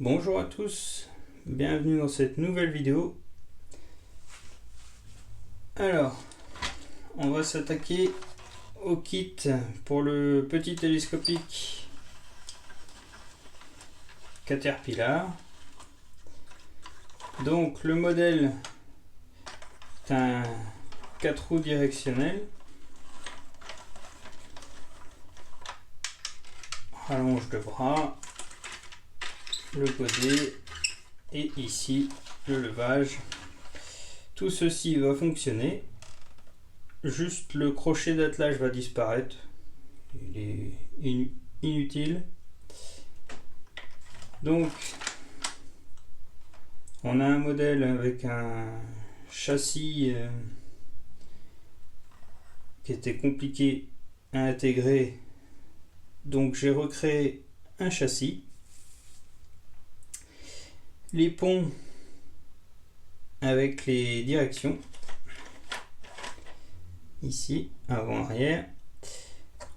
Bonjour à tous, bienvenue dans cette nouvelle vidéo. Alors, on va s'attaquer au kit pour le petit télescopique Caterpillar. Donc le modèle est un 4 roues directionnel. Rallonge de bras, le godet et ici le levage. Tout ceci va fonctionner, juste le crochet d'attelage va disparaître, il est inutile. Donc on a un modèle avec un châssis qui était compliqué à intégrer, donc j'ai recréé un châssis. Les ponts avec les directions ici avant arrière.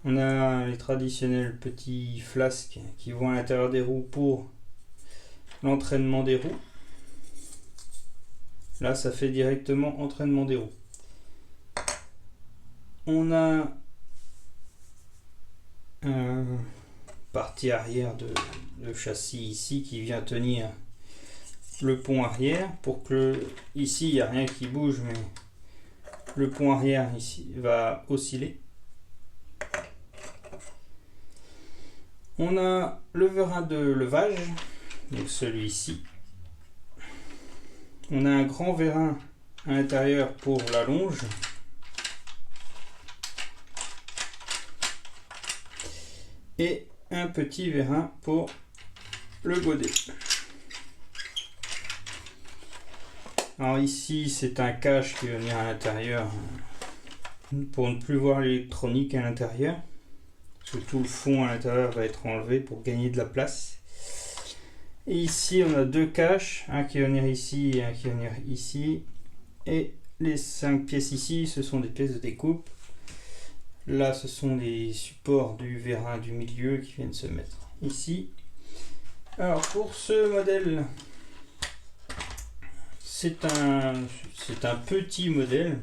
On a les traditionnels petits flasques qui vont à l'intérieur des roues pour l'entraînement des roues. Là ça fait directement entraînement des roues. On a un partie arrière de châssis ici qui vient tenir le pont arrière pour que ici il n'y a rien qui bouge, mais le pont arrière ici va osciller. On a le vérin de levage, donc celui-ci. On a un grand vérin à l'intérieur pour la longe. Et un petit vérin pour le godet. Alors ici c'est un cache qui va venir à l'intérieur pour ne plus voir l'électronique à l'intérieur, parce que tout le fond à l'intérieur va être enlevé pour gagner de la place. Et ici on a deux caches, un qui va venir ici et un qui va venir ici, et les 5 pièces ici ce sont des pièces de découpe. Là ce sont les supports du vérin du milieu qui viennent se mettre ici. Alors pour ce modèle, c'est un petit modèle,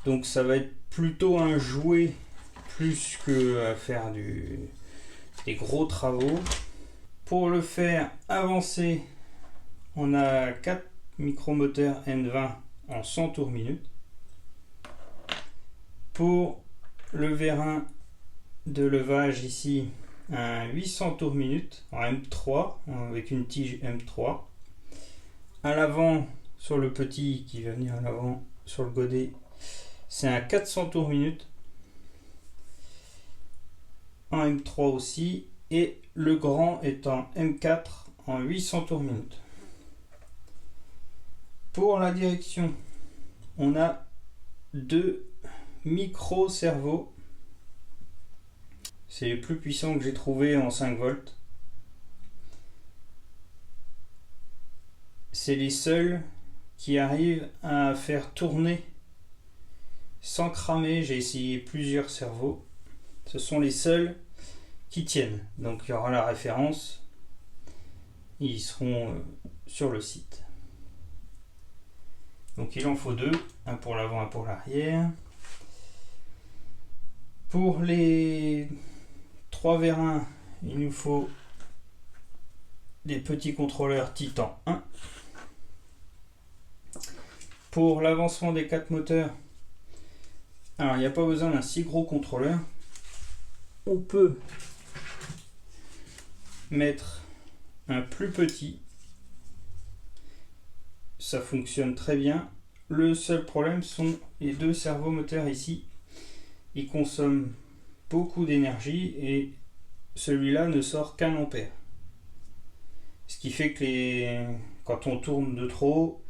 donc ça va être plutôt un jouet plus que à faire des gros travaux. Pour le faire avancer, on a 4 micromoteurs N20 en 100 tours minute. Pour le vérin de levage ici, un 800 tours minute en M3 avec une tige M3. À l'avant, sur le petit qui va venir à l'avant sur le godet, c'est un 400 tours minute en M3 aussi, et le grand est en M4 en 800 tours minute. Pour la direction, on a deux micro servos, c'est les plus puissants que j'ai trouvé en 5 volts. C'est les seuls qui arrivent à faire tourner sans cramer. J'ai essayé plusieurs servos, ce sont les seuls qui tiennent, donc il y aura la référence, ils seront sur le site. Donc il en faut deux, un pour l'avant, un pour l'arrière. Pour les 3 vérins, il nous faut des petits contrôleurs Titan 1. Pour l'avancement des 4 moteurs, alors il n'y a pas besoin d'un si gros contrôleur. On peut mettre un plus petit, ça fonctionne très bien. Le seul problème sont les deux servomoteurs ici, ils consomment beaucoup d'énergie et celui-là ne sort qu'1 ampère, ce qui fait que quand on tourne de trop,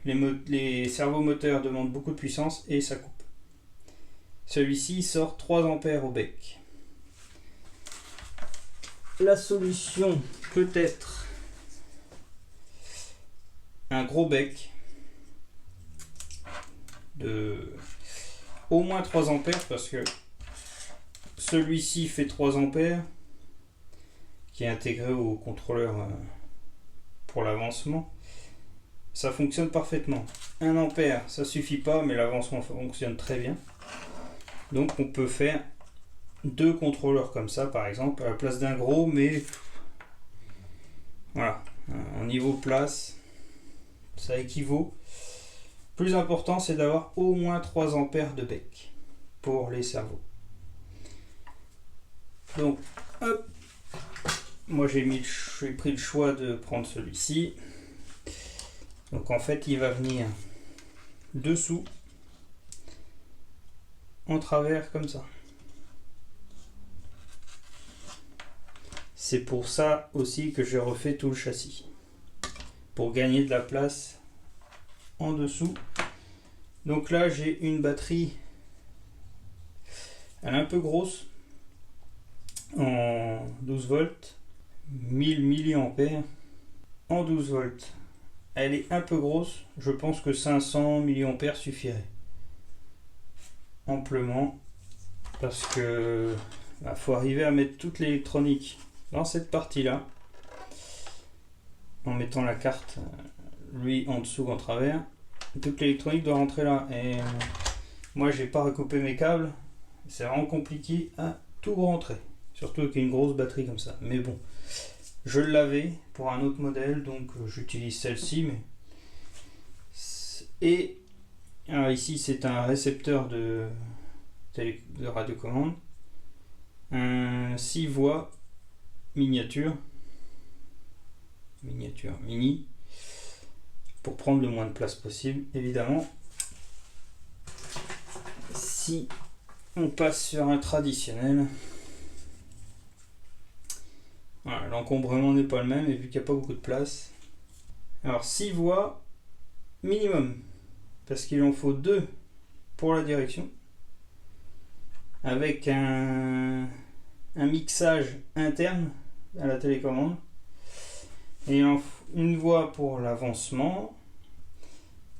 les servomoteurs demandent beaucoup de puissance et ça coupe. Celui-ci sort 3 ampères au bec. La solution peut être un gros bec de au moins 3 ampères, parce que celui-ci fait 3 ampères qui est intégré au contrôleur pour l'avancement. Ça fonctionne parfaitement. 1 ampère, ça suffit pas, mais l'avancement fonctionne très bien. Donc on peut faire 2 contrôleurs comme ça, par exemple, à la place d'un gros, mais voilà, en niveau place, ça équivaut. Plus important, c'est d'avoir au moins 3 ampères de bec pour les cerveaux. Donc, hop, moi j'ai pris le choix de prendre celui-ci. Donc en fait, il va venir dessous, en travers comme ça. C'est pour ça aussi que j'ai refait tout le châssis, pour gagner de la place en dessous. Donc là, j'ai une batterie, elle est un peu grosse, en 12 volts, 1000 mAh en 12 volts. Elle est un peu grosse, je pense que 500 mAh suffirait amplement, parce que faut arriver à mettre toute l'électronique dans cette partie là en mettant la carte lui en dessous en travers. Toute l'électronique doit rentrer là, et moi j'ai pas recoupé mes câbles, c'est vraiment compliqué à tout rentrer, surtout avec une grosse batterie comme ça. Mais bon, je l'avais pour un autre modèle, donc j'utilise celle-ci. Mais et alors ici c'est un récepteur de radiocommande, un 6 voix miniature mini, pour prendre le moins de place possible. Évidemment, si on passe sur un traditionnel, voilà, l'encombrement n'est pas le même, et vu qu'il n'y a pas beaucoup de place. Alors 6 voix minimum, parce qu'il en faut 2 pour la direction, avec un mixage interne à la télécommande, et une voix pour l'avancement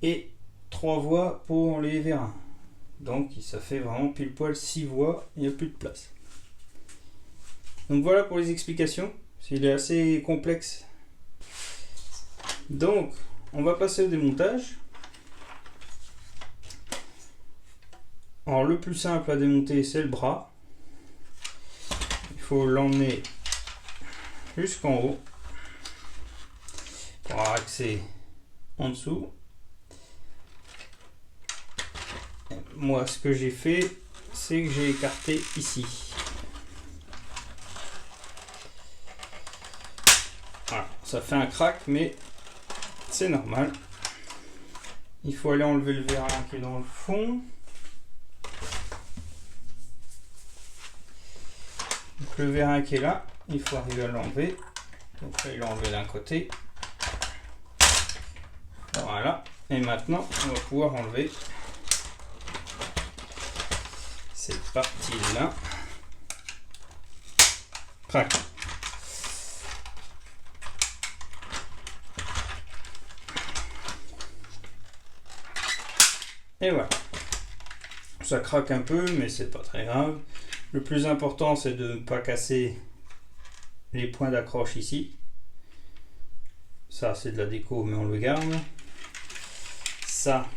et 3 voix pour les vérins. Donc ça fait vraiment pile poil 6 voix, il n'y a plus de place. Donc voilà pour les explications, il est assez complexe. Donc on va passer au démontage. Alors le plus simple à démonter, c'est le bras. Il faut l'emmener jusqu'en haut pour avoir accès en dessous. Et moi, ce que j'ai fait, c'est que j'ai écarté ici. Voilà, ça fait un crack, mais c'est normal. Il faut aller enlever le vérin qui est dans le fond. Donc le vérin qui est là, il faut arriver à l'enlever. Donc là, il est enlevé d'un côté. Voilà. Et maintenant, on va pouvoir enlever cette partie-là. Crac. Et voilà. Ça craque un peu, mais c'est pas très grave. Le plus important, c'est de ne pas casser les points d'accroche ici. Ça, c'est de la déco, mais on le garde. Ça,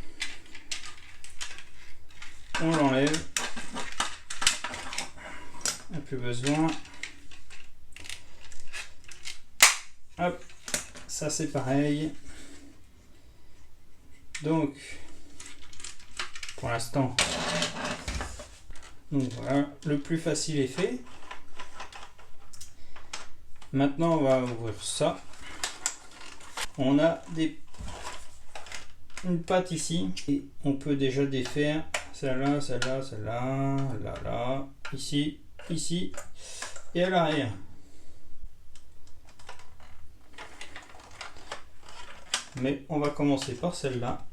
on l'enlève. On n'a plus besoin. Hop, ça c'est pareil. Donc, pour l'instant, donc voilà, le plus facile est fait. Maintenant, on va ouvrir ça. On a une patte ici, et on peut déjà défaire celle-là, celle-là, celle-là, là, là, ici, ici, et à l'arrière. Mais on va commencer par celle-là.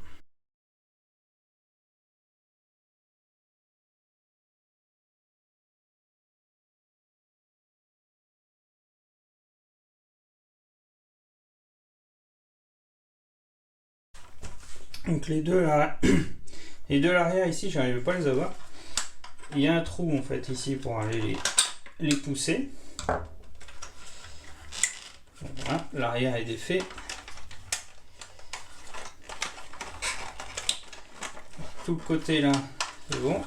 Donc les deux là, les deux à l'arrière ici, j'arrive pas à les avoir. Il y a un trou en fait ici pour aller les pousser. Voilà, l'arrière est défait. Tout le côté là, c'est bon.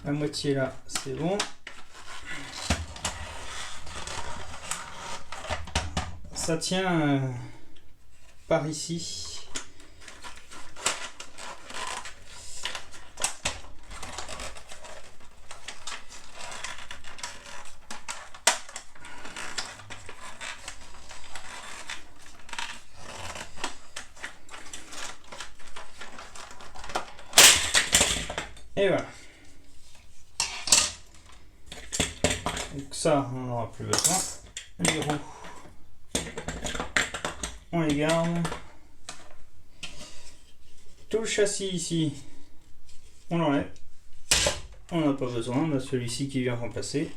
La moitié là, c'est bon. Ça tient par ici. Et voilà. Donc ça, on n'en aura plus besoin. Les roues, on les garde. Tout le châssis ici, on l'enlève. On n'a pas besoin, on a celui-ci qui vient remplacer.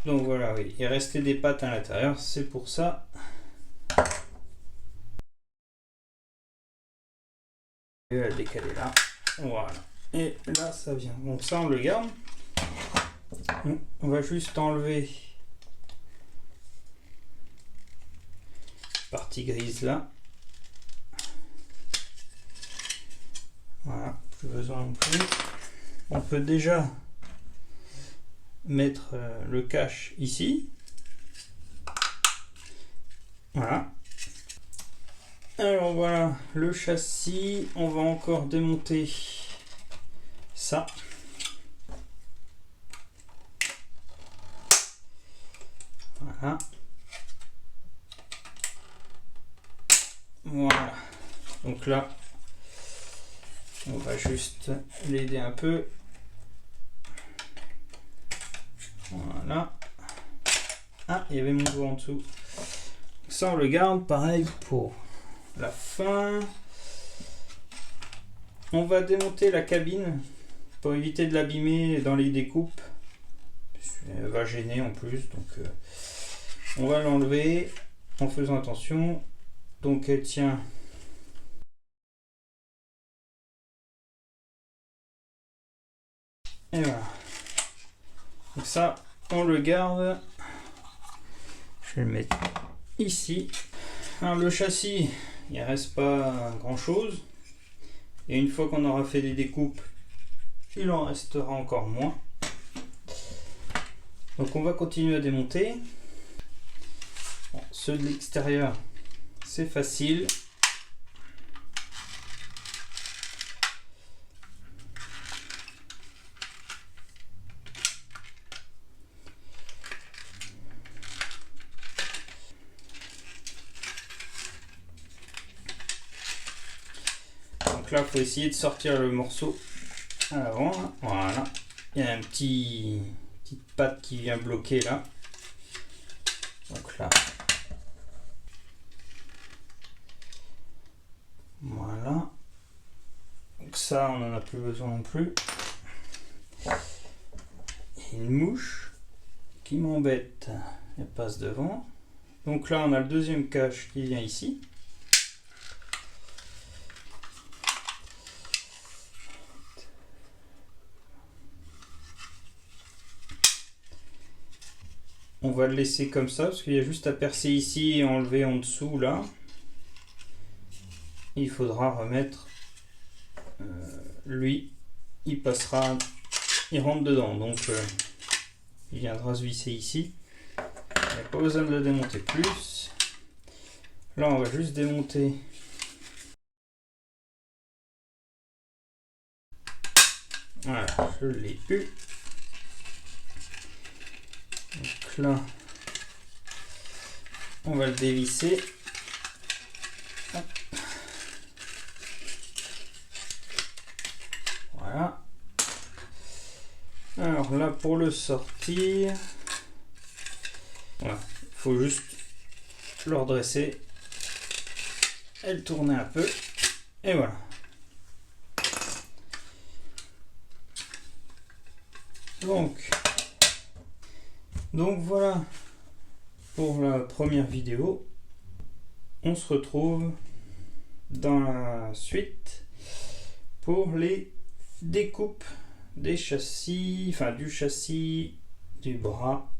Donc voilà, oui, il restait des pattes à l'intérieur, c'est pour ça. Je vais la décaler là. Voilà. Et là, ça vient. Donc ça, on le garde. On va juste enlever la partie grise là. Voilà, plus besoin non plus. On peut déjà mettre le cache ici. Voilà. Alors voilà, le châssis, on va encore démonter ça. Voilà. Voilà. Donc là, on va juste l'aider un peu. Voilà. Ah, il y avait mon doigt en dessous. Ça, on le garde. Pareil pour la fin. On va démonter la cabine pour éviter de l'abîmer dans les découpes. Elle va gêner en plus. Donc, on va l'enlever en faisant attention. Donc, elle tient. Et voilà. Donc ça, on le garde. Je vais le mettre ici. Alors le châssis, il ne reste pas grand chose. Et une fois qu'on aura fait des découpes, il en restera encore moins. Donc on va continuer à démonter. Bon, ceux de l'extérieur, c'est facile. Donc là, il faut essayer de sortir le morceau à l'avant. Voilà. Il y a un petite patte qui vient bloquer là. Donc là. Voilà. Donc ça, on n'en a plus besoin non plus. Il y a une mouche qui m'embête. Elle passe devant. Donc là, on a le deuxième cache qui vient ici. On va le laisser comme ça parce qu'il y a juste à percer ici et enlever en dessous là. Il faudra remettre lui, il passera, il rentre dedans, donc il viendra se visser ici. Il n'y a pas besoin de le démonter plus. Là, on va juste démonter. Voilà, je l'ai eu. Donc là, on va le dévisser. Voilà. Alors là, pour le sortir, voilà, il faut juste le redresser et le tourner un peu. Et voilà. Donc voilà pour la première vidéo. On se retrouve dans la suite pour les découpes des châssis, enfin du châssis du bras.